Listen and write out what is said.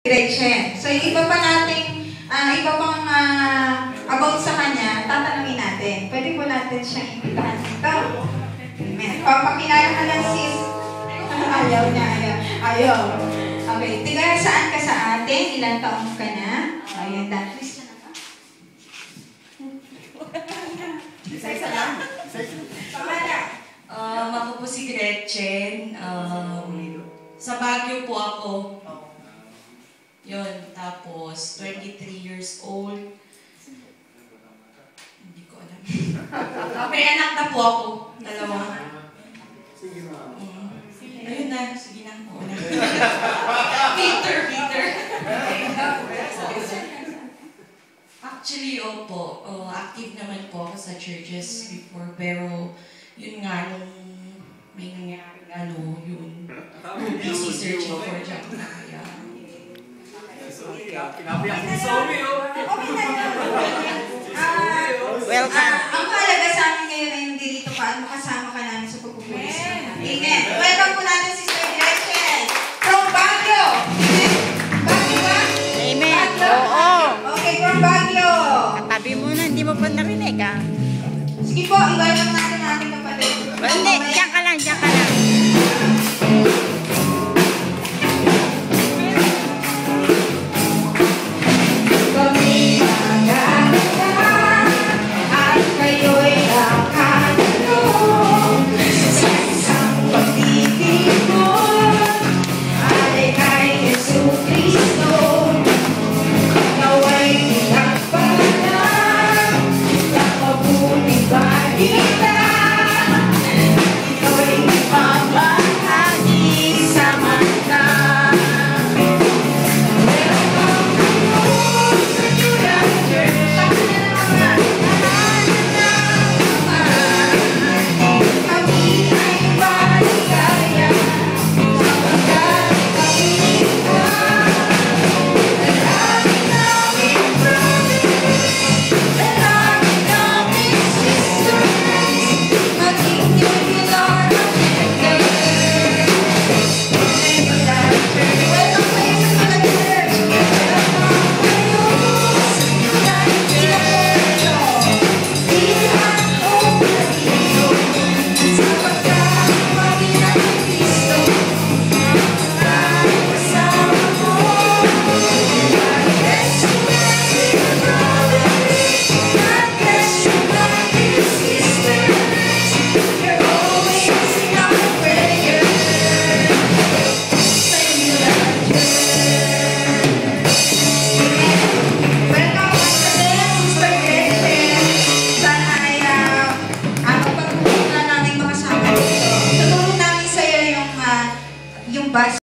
Gretchen. So, yung iba pa nating, iba pang about sa kanya, tatanungin natin. Pwede po natin siyang imbitahan dito. Papakilala ka lang, sis. Ayaw niya, ayaw. Okay, tiga saan ka sa atin? Ilang taong ka na? Ayan, please ka na ba? Isa-isa lang. Pamala. Ako po si Gretchen. Sa Baguio po ako. Yun, tapos 23 years old. Hindi ko alam. May anak na po ako. Dalawa. Ayun na, sige na. Peter. Actually, opo. Active naman po ako sa churches before. Pero, yun nga, nung may nangyari yun. Busy searching for job na kaya. Kinabiyak si Somi, oh. Welcome. Ang mahalaga sa amin ngayon ay nandito ka at makasama ka namin sa pagpupulis. Amen. Welcome po natin si Sister Gretchen from Baguio. Baguio ba? Amen. Baguio? Oo. Okay, from Baguio. Katabi mo na, hindi mo pa narinig, ha? Sige po, i-welcome natin natin kapatid. Hindi, diyan ka lang, diyan ka lang. Yung bus